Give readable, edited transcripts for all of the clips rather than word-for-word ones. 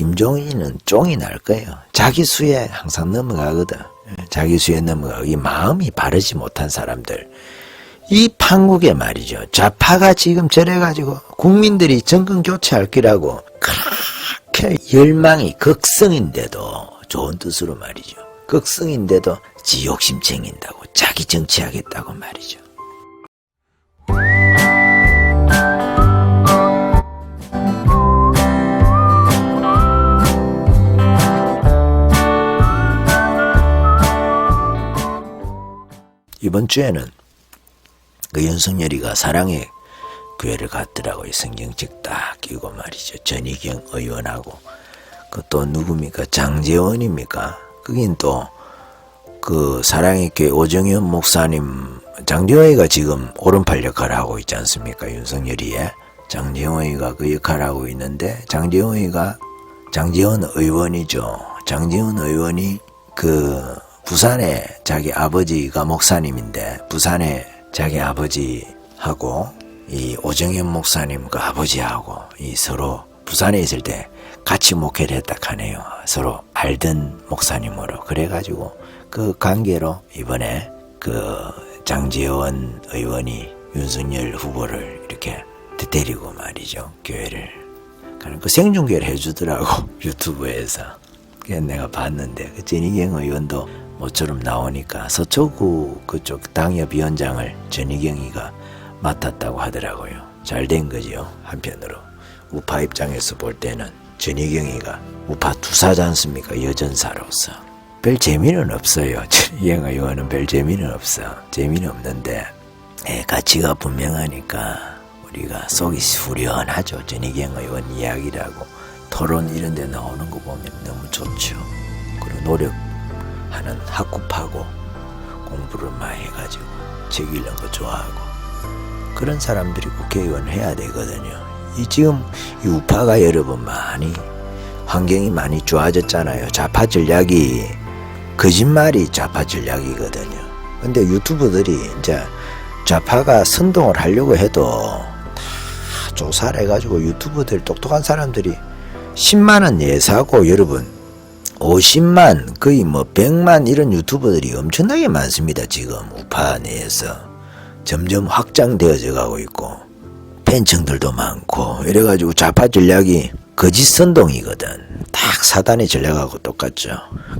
김종인은 쫑이 날 거예요. 자기 수에 항상 넘어가거든. 자기 수에 넘어가고 이 마음이 바르지 못한 사람들. 이 판국에 말이죠. 좌파가 지금 저래가지고 국민들이 정권 교체할 기라고 그렇게 열망이 극성인데도 좋은 뜻으로 말이죠. 극성인데도 지 욕심 챙긴다고 자기 정치하겠다고 말이죠. 이번 주에는 그 윤석열이가 사랑의 교회를 갔더라고요. 성경책 딱 끼고 말이죠. 전희경 의원하고 그 또 누굽니까? 장제원입니까? 그긴 또 그 사랑의 교회 오정현 목사님, 장제원이가 지금 오른팔 역할을 하고 있지 않습니까? 윤석열이의 장제원이가 그 역할을 하고 있는데 장제원 의원이죠. 장제원 의원이 그 부산에 자기 아버지가 목사님인데 부산에 자기 아버지하고 이 오정현 목사님 그 아버지하고 이 서로 부산에 있을 때 같이 목회를 했다 하네요. 서로 알던 목사님으로. 그래가지고 그 관계로 이번에 그 장제원 의원이 윤석열 후보를 이렇게 데리고 말이죠. 교회를. 그 생중계를 해주더라고. 유튜브에서. 그래서 내가 봤는데 그 전희경 의원도 모처럼 나오니까 서초구 그쪽 당협위원장을 전희경이가 맡았다고 하더라고요. 잘 된 거죠. 한편으로 우파 입장에서 볼 때는 전희경이가 우파 투사지 않습니까? 여전사로서 별 재미는 없어요. 전희경 의원은 별 재미는 없어. 재미는 없는데 가치가 분명하니까 우리가 속이 후련하죠. 전희경 의원 이야기라고 토론 이런 데 나오는 거 보면 너무 좋죠. 그리고 노력하는 학급하고 공부를 많이 해가지고 책 읽는 거 좋아하고 그런 사람들이 국회의원 해야 되거든요. 지금 이 우파가 여러분 많이 환경이 많이 좋아졌잖아요. 좌파 전략이 거짓말이 좌파 전략이거든요. 근데 유튜버들이 이제 좌파가 선동을 하려고 해도 다 조사를 해가지고 유튜버들 똑똑한 사람들이 10만원 예사고 여러분 50만 거의 뭐 100만 이런 유튜버들이 엄청나게 많습니다. 지금 우파 내에서 점점 확장되어져 가고 있고 팬층들도 많고 이래가지고 좌파 전략이 거짓 선동이거든. 딱 사단의 전략하고 똑같죠.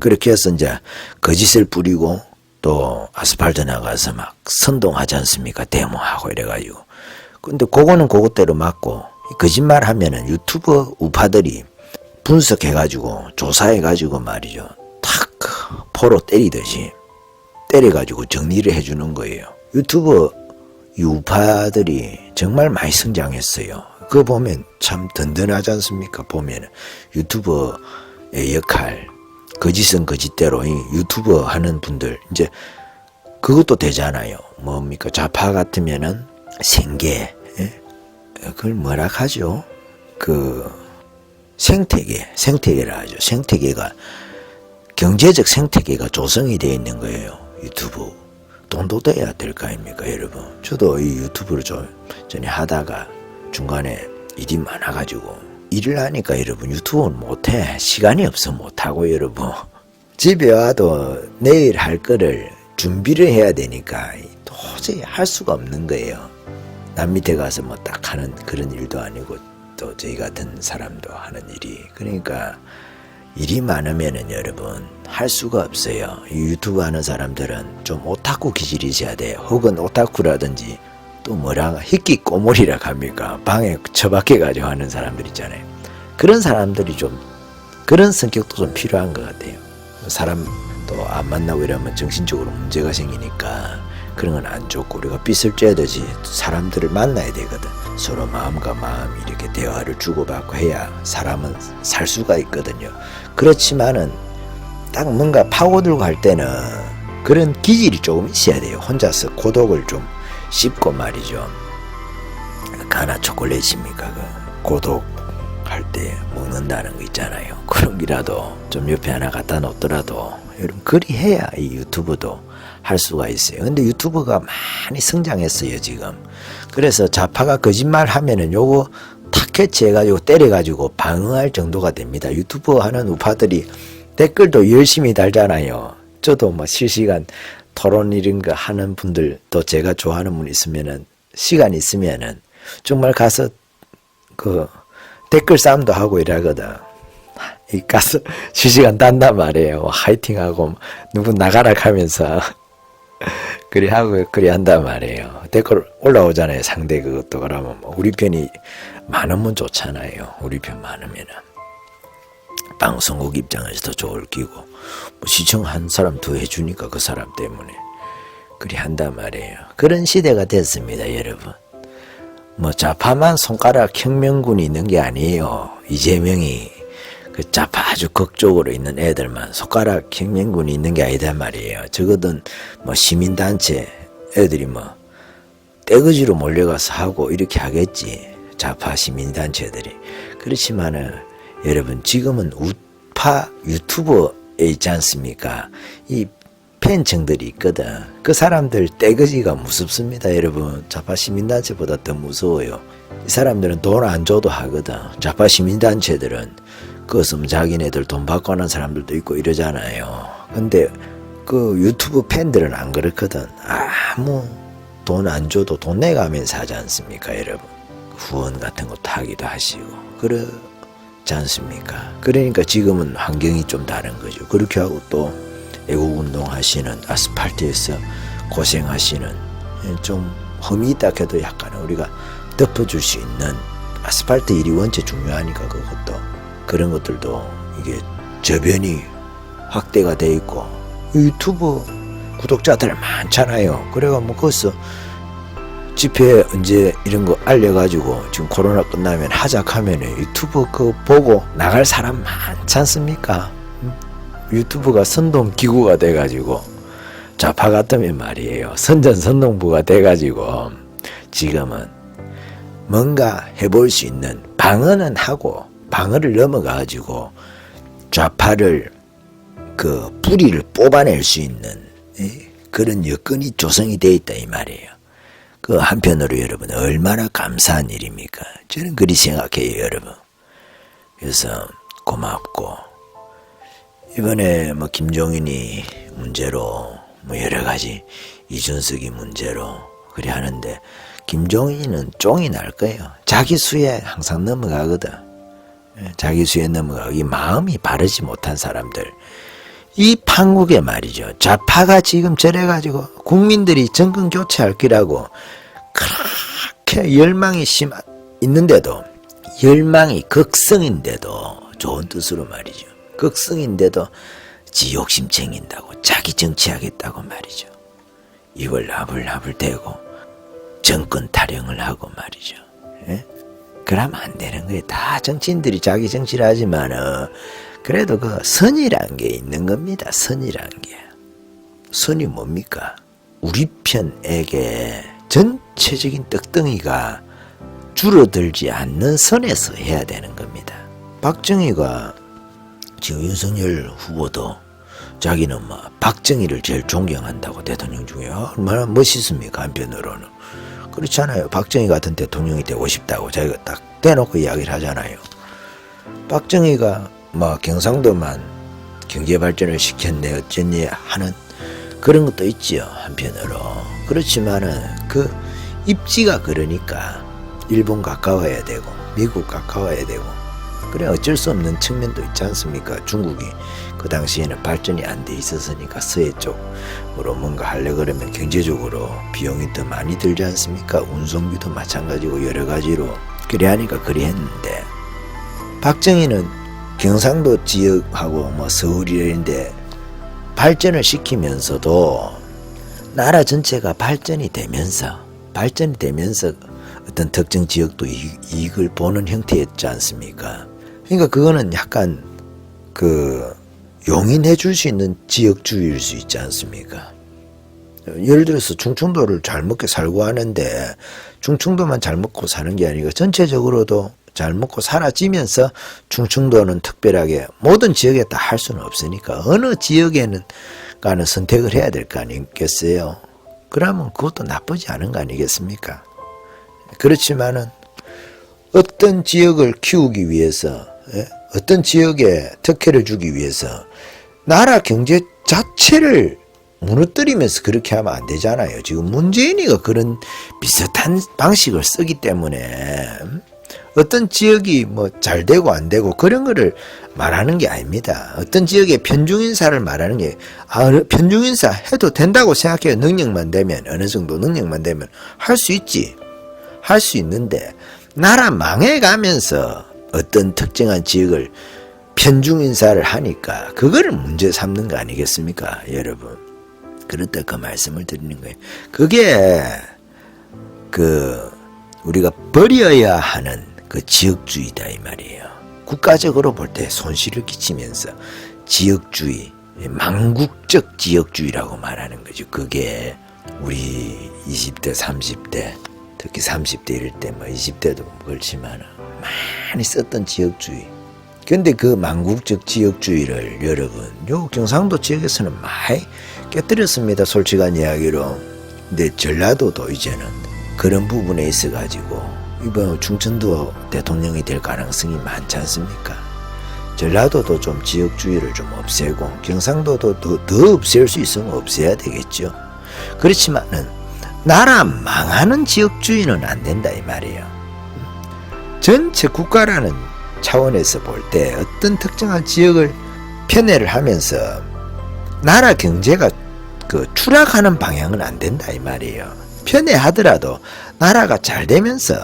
그렇게 해서 이제 거짓을 뿌리고 또 아스팔트 나가서 막 선동하지 않습니까? 데모하고 이래가지고. 근데 그거는 그것대로 맞고 거짓말 하면은 유튜버 우파들이 분석해가지고 조사해가지고 말이죠. 탁 포로 때리듯이 때려가지고 정리를 해주는 거예요. 유튜버 우파들이 정말 많이 성장했어요. 그거 보면 참 든든하지 않습니까? 보면 유튜버의 역할 거짓은 거짓대로 이 유튜버 하는 분들 이제 그것도 되잖아요. 뭡니까? 좌파 같으면은 생계 그걸 뭐라 하죠? 그 생태계라 하죠. 생태계가 경제적 생태계가 조성이 되어 있는 거예요. 유튜브 돈도 돼야 될 거 아닙니까, 여러분? 저도 이 유튜브를 좀 전에 하다가 중간에 일이 많아가지고 일을 하니까 여러분 유튜브는 못해. 시간이 없어 못하고 여러분 집에 와도 내일 할 거를 준비를 해야 되니까 도저히 할 수가 없는 거예요. 남 밑에 가서 뭐 딱 하는 그런 일도 아니고 또 저희 같은 사람도 하는 일이 그러니까 일이 많으면은 여러분 할 수가 없어요. 이 유튜브 하는 사람들은 좀 오타쿠 기질이 있어야 돼요. 혹은 오타쿠라든지 또 뭐라 히키꼬모리라 합니까? 방에 처박혀 가지고 하는 사람들 있잖아요. 그런 사람들이 좀 그런 성격도 좀 필요한 것 같아요. 사람 또 안 만나고 이러면 정신적으로 문제가 생기니까 그런 건 안 좋고 우리가 빚을 쬐듯이 사람들을 만나야 되거든. 서로 마음과 마음이 이렇게 대화를 주고받고 해야 사람은 살 수가 있거든요. 그렇지만은 딱 뭔가 파고들고 할 때는 그런 기질이 조금 있어야 돼요. 혼자서 고독을 좀 씹고 말이죠. 가나 초콜릿입니까? 그 고독할 때 먹는다는 거 있잖아요. 그런 기라도 좀 옆에 하나 갖다 놓더라도 여러분 그리 해야 이 유튜브도 할 수가 있어요. 근데 유튜브가 많이 성장했어요 지금. 그래서 좌파가 거짓말 하면은 요거 탁 캐치해가지고 때려가지고 방어할 정도가 됩니다. 유튜브 하는 우파들이 댓글도 열심히 달잖아요. 저도 뭐 실시간 토론 이런 거 하는 분들, 또 제가 좋아하는 분 있으면은, 시간 있으면은, 정말 가서 그 댓글 싸움도 하고 이러거든. 이 가서 실시간 단단 말이에요. 화이팅하고 누구 나가라 하면서 그리 하고 그리 한단 말이에요. 댓글 올라오잖아요. 상대 그것도. 그러면 뭐 우리 편이 많으면 좋잖아요. 우리 편 많으면은 방송국 입장에서도 좋을 끼고 뭐 시청 한 사람 더 해주니까 그 사람 때문에 그리 한단 말이에요. 그런 시대가 됐습니다, 여러분. 뭐 좌파만 손가락 혁명군이 있는 게 아니에요. 이재명이 그 좌파 아주 극적으로 있는 애들만 손가락 혁명군이 있는 게 아니단 말이에요. 적어도 뭐 시민단체 애들이 뭐 떼거지로 몰려가서 하고 이렇게 하겠지. 좌파 시민단체들이. 그렇지만은 여러분 지금은 우파 유튜버에 있지 않습니까? 이 팬층들이 있거든. 그 사람들 떼거지가 무섭습니다, 여러분. 좌파 시민단체보다 더 무서워요. 이 사람들은 돈 안 줘도 하거든. 좌파 시민단체들은 그것은 자기네들 돈 받고 하는 사람들도 있고 이러잖아요. 근데 그 유튜브 팬들은 안 그렇거든. 아무 돈 안 줘도 돈 내가면서 하지 않습니까, 여러분? 후원 같은 것도 하기도 하시고 그러지 않습니까? 그러니까 지금은 환경이 좀 다른 거죠. 그렇게 하고 또 애국운동 하시는 아스팔트에서 고생하시는 좀 험이 있다 해도 약간 우리가 덮어줄 수 있는 아스팔트 일이 원체 중요하니까 그것도 그런 것들도 이게 저변이 확대가 돼 있고 유튜브 구독자들 많잖아요. 그래가 뭐 거기서 집회 언제 이런 거 알려가지고 지금 코로나 끝나면 하작하면 유튜브 그거 보고 나갈 사람 많지 않습니까? 유튜브가 선동기구가 돼가지고 좌파 같으면 말이에요. 선전선동부가 돼가지고 지금은 뭔가 해볼 수 있는 방어는 하고 방어를 넘어가가지고 좌파를 그 뿌리를 뽑아낼 수 있는 그런 여건이 조성이 돼 있다 이 말이에요. 그 한편으로 여러분 얼마나 감사한 일입니까? 저는 그리 생각해요, 여러분. 그래서 고맙고 이번에 뭐 김종인이 문제로 뭐 여러 가지 이준석이 문제로 그리 하는데 김종인은 쫑이 날 거예요. 자기 수에 항상 넘어가거든. 자기 수에 넘어가고 이 마음이 바르지 못한 사람들 이 판국에 말이죠. 좌파가 지금 저래가지고 국민들이 정권 교체할 기라고 그렇게 열망이 있는데도 열망이 극성인데도 좋은 뜻으로 말이죠. 극성인데도 지 욕심 챙긴다고 자기 정치하겠다고 말이죠. 입을 나불나불 대고 정권 타령을 하고 말이죠. 예? 그러면 안 되는 거예요. 다 정치인들이 자기 정치를 하지만은 그래도 그 선이란 게 있는 겁니다. 선이란 게. 선이 뭡니까? 우리 편에게 전체적인 떡덩이가 줄어들지 않는 선에서 해야 되는 겁니다. 박정희가 지금 윤석열 후보도 자기는 뭐 박정희를 제일 존경한다고 대통령 중에 얼마나 멋있습니까? 한편으로는. 그렇잖아요. 박정희 같은 대통령이 되고 싶다고 자기가 딱 대놓고 이야기를 하잖아요. 박정희가 뭐 경상도만 경제 발전을 시켰네 어쨌니 하는 그런 것도 있지요. 한편으로. 그렇지만은 그 입지가 그러니까 일본 가까워야 되고 미국 가까워야 되고 그래 어쩔 수 없는 측면도 있지 않습니까? 중국이 그 당시에는 발전이 안 돼 있었으니까 서해 쪽으로 뭔가 하려고 그러면 경제적으로 비용이 더 많이 들지 않습니까? 운송비도 마찬가지고 여러 가지로 그래 하니까 그리 했는데 박정희는 경상도 지역하고 뭐 서울이인데 발전을 시키면서도 나라 전체가 발전이 되면서 어떤 특정 지역도 이익을 보는 형태였지 않습니까? 그러니까 그거는 약간 그 용인해 줄 수 있는 지역주의일 수 있지 않습니까? 예를 들어서 충청도를 잘 먹게 살고 하는데 충청도만 잘 먹고 사는 게 아니고 전체적으로도 잘 먹고 사라지면서 충청도는 특별하게 모든 지역에 다 할 수는 없으니까 어느 지역에는 가는 선택을 해야 될 거 아니겠어요? 그러면 그것도 나쁘지 않은 거 아니겠습니까? 그렇지만은 어떤 지역을 키우기 위해서, 어떤 지역에 특혜를 주기 위해서 나라 경제 자체를 무너뜨리면서 그렇게 하면 안 되잖아요. 지금 문재인이가 그런 비슷한 방식을 쓰기 때문에 어떤 지역이 뭐 잘 되고 안 되고 그런 거를 말하는 게 아닙니다. 어떤 지역의 편중인사를 말하는 게, 편중인사 해도 된다고 생각해요. 능력만 되면, 어느 정도 능력만 되면 할 수 있지. 할 수 있는데, 나라 망해가면서 어떤 특정한 지역을 편중인사를 하니까 그거를 문제 삼는 거 아니겠습니까, 여러분? 그렇다 그 말씀을 드리는 거예요. 그게 우리가 버려야 하는 그 지역주의다 이 말이에요. 국가적으로 볼 때 손실을 끼치면서 지역주의, 망국적 지역주의라고 말하는 거죠. 그게 우리 20대, 30대, 특히 30대 이럴 때, 뭐 20대도 그렇지만 많이 썼던 지역주의. 근데 그 망국적 지역주의를 여러분, 요 경상도 지역에서는 많이 깨뜨렸습니다. 솔직한 이야기로. 근데 전라도도 이제는 그런 부분에 있어가지고 이번 충청도 대통령이 될 가능성이 많지 않습니까? 전라도도 좀 지역주의를 좀 없애고 경상도도 더 없앨 수 있으면 없애야 되겠죠. 그렇지만은 나라 망하는 지역주의는 안 된다 이 말이에요. 전체 국가라는 차원에서 볼 때 어떤 특정한 지역을 편애를 하면서 나라 경제가 추락하는 방향은 안 된다 이 말이에요. 편애하더라도 나라가 잘 되면서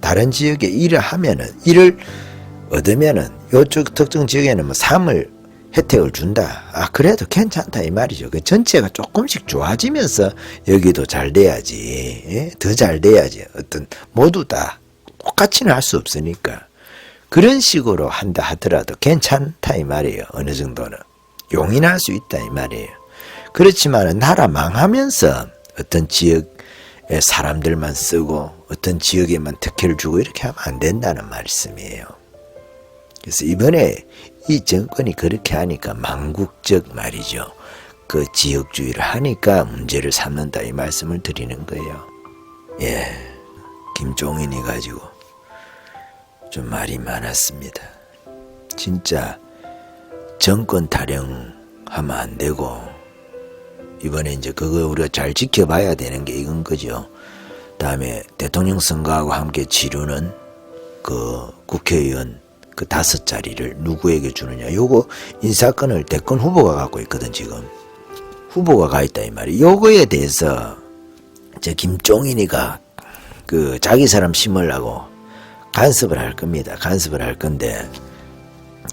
다른 지역에 일을 얻으면은 요쪽 특정 지역에는 뭐 혜택을 준다. 그래도 괜찮다 이 말이죠. 그 전체가 조금씩 좋아지면서 여기도 잘 돼야지. 더 잘 돼야지. 모두 다 똑같이는 할 수 없으니까. 그런 식으로 한다 하더라도 괜찮다 이 말이에요. 어느 정도는. 용인할 수 있다 이 말이에요. 그렇지만 나라 망하면서 어떤 지역의 사람들만 쓰고 어떤 지역에만 특혜를 주고 이렇게 하면 안 된다는 말씀이에요. 그래서 이번에 이 정권이 그렇게 하니까 망국적 말이죠. 그 지역주의를 하니까 문제를 삼는다 이 말씀을 드리는 거예요. 김종인이 가지고 좀 말이 많았습니다. 진짜 정권 타령하면 안 되고 이번에 이제 그거 우리가 잘 지켜봐야 되는 게 이건 거죠. 다음에 대통령 선거하고 함께 치르는 그 국회의원 그 5자리를 누구에게 주느냐. 요거 인사권을 대권 후보가 갖고 있거든 지금. 후보가 가 있다 이 말이. 요거에 대해서 김종인이가 자기 사람 심으려고 간섭을 할 겁니다. 간섭을 할 건데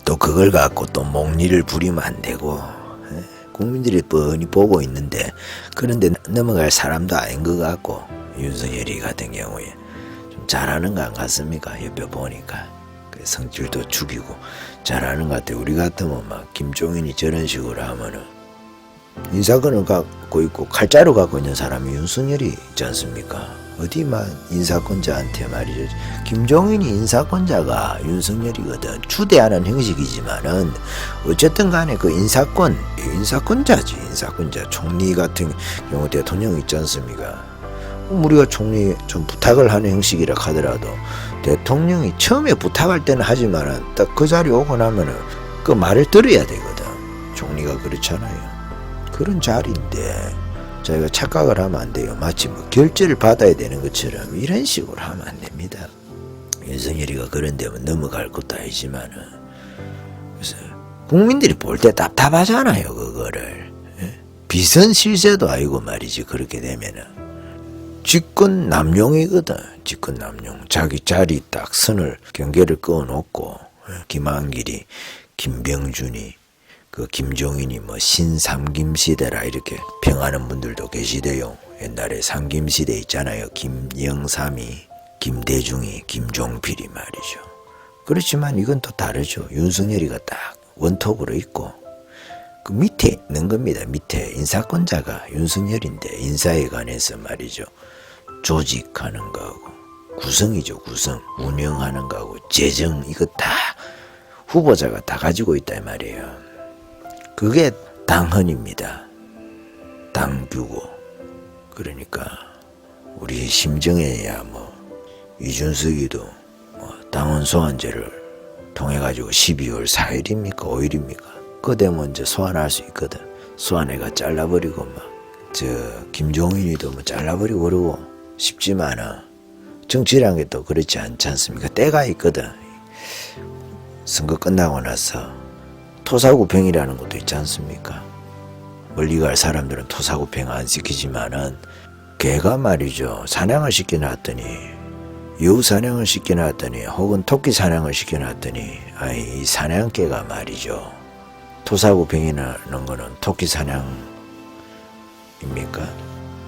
또 그걸 갖고 또 목리를 부리면 안 되고 국민들이 뻔히 보고 있는데 그런데 넘어갈 사람도 아닌 것 같고 윤석열이 같은 경우에 좀 잘하는 거 안 같습니까? 옆에 보니까 성질도 죽이고 잘하는 것 같아요. 우리 같으면 막 김종인이 저런 식으로 하면은 인사권을 갖고 있고 칼자루 갖고 있는 사람이 윤석열이 있지 않습니까? 어디만 인사권자한테 말이죠. 김종인이 인사권자가 윤석열이거든. 추대하는 형식이지만은 어쨌든 간에 그 인사권자지. 인사권자. 총리 같은 경우 대통령 있지 않습니까? 우리가 총리 좀 부탁을 하는 형식이라 하더라도 대통령이 처음에 부탁할 때는 하지만은 딱 그 자리 오고 나면은 그 말을 들어야 되거든. 총리가 그렇잖아요. 그런 자리인데 저희가 착각을 하면 안 돼요. 마치 뭐 결제를 받아야 되는 것처럼 이런 식으로 하면 안 됩니다. 윤석열이가 그런 데면 넘어갈 것도 아니지만은 그래서 국민들이 볼 때 답답하잖아요. 그거를 비선 실세도 아니고 말이지. 그렇게 되면은 직권 남용이거든. 직권 남용. 자기 자리 딱 선을 경계를 그어놓고 김한길이 김병준이 김종인이 뭐 신삼김시대라 이렇게 평하는 분들도 계시대요. 옛날에 삼김시대 있잖아요. 김영삼이, 김대중이, 김종필이 말이죠. 그렇지만 이건 또 다르죠. 윤석열이가 딱 원톱으로 있고 그 밑에 있는 겁니다. 밑에 인사권자가 윤석열인데 인사에 관해서 말이죠. 조직하는 거하고 구성이죠. 구성. 운영하는 거하고 재정 이거 다 후보자가 다 가지고 있다 이 말이에요. 그게 당헌입니다. 당규고. 그러니까 우리 심정에야 뭐 이준석이도 당원 소환제를 통해 가지고 12월 4일입니까 5일입니까 그 되면 이제 소환할 수 있거든. 소환해가 잘라버리고 막 저 김종인이도 뭐 잘라버리고 그러고 싶지만은 정치라는 게 또 그렇지 않지 않습니까? 때가 있거든. 선거 끝나고 나서 토사구팽이라는 것도 있지 않습니까? 멀리 갈 사람들은 토사구팽 안 시키지만은 개가 말이죠. 사냥을 시켜놨더니 여우 사냥을 시켜놨더니 혹은 토끼 사냥을 시켜놨더니 이 사냥개가 말이죠. 토사구팽이라는 거는 토끼 사냥입니까?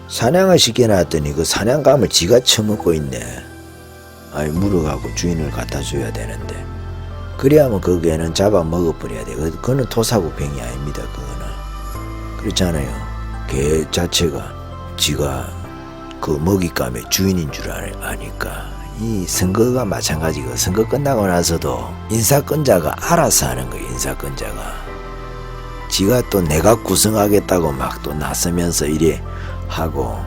사냥을 시켜놨더니 그 사냥감을 지가 처먹고 있네. 물어가고 주인을 갖다 줘야 되는데 그래야면 그 개는 잡아 먹어버려야 돼. 그거는 토사구팽이 아닙니다. 그거는 그렇잖아요. 개 자체가 지가 그 먹잇감의 주인인 줄 아니까. 이 선거가 마찬가지고 선거 끝나고 나서도 인사권자가 알아서 하는 거예요. 인사권자가 지가 또 내가 구성하겠다고 막 또 나서면서 이래 하고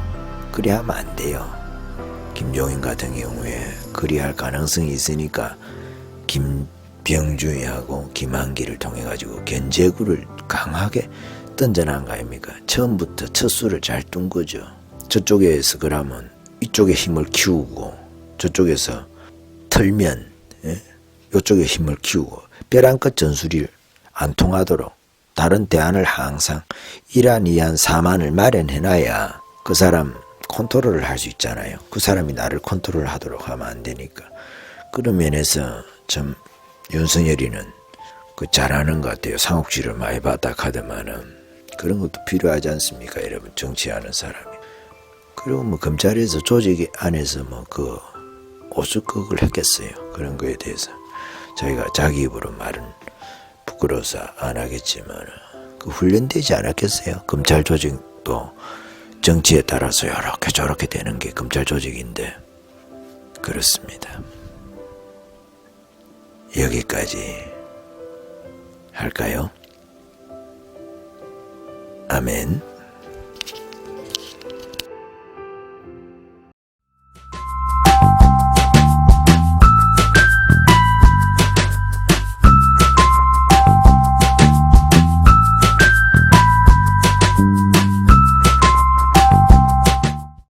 그리 하면 안 돼요. 김종인 같은 경우에 그리 할 가능성이 있으니까 김병주하고 김한기를 통해 가지고 견제구를 강하게 던져난 거 아닙니까? 처음부터 첫 수를 잘 둔 거죠. 저쪽에서 그러면 이쪽에 힘을 키우고 저쪽에서 털면 이쪽에 힘을 키우고 벼랑끝 전술이 안 통하도록 다른 대안을 항상 1안 2안 4만을 마련해놔야 그 사람 컨트롤을 할 수 있잖아요. 그 사람이 나를 컨트롤 하도록 하면 안 되니까. 그런 면에서 참 윤석열이는 그 잘하는 것 같아요. 상옥지를 많이 받다 카드만은 그런 것도 필요하지 않습니까? 여러분 정치하는 사람이. 그리고 뭐 검찰에서 조직 안에서 뭐 그 오수극을 했겠어요. 그런 거에 대해서 자기가 자기 입으로 말은 부끄러워서 안 하겠지만 그 훈련되지 않았겠어요. 검찰 조직도 정치에 따라서 이렇게 저렇게 되는 게 검찰 조직인데 그렇습니다. 여기까지 할까요? 아멘.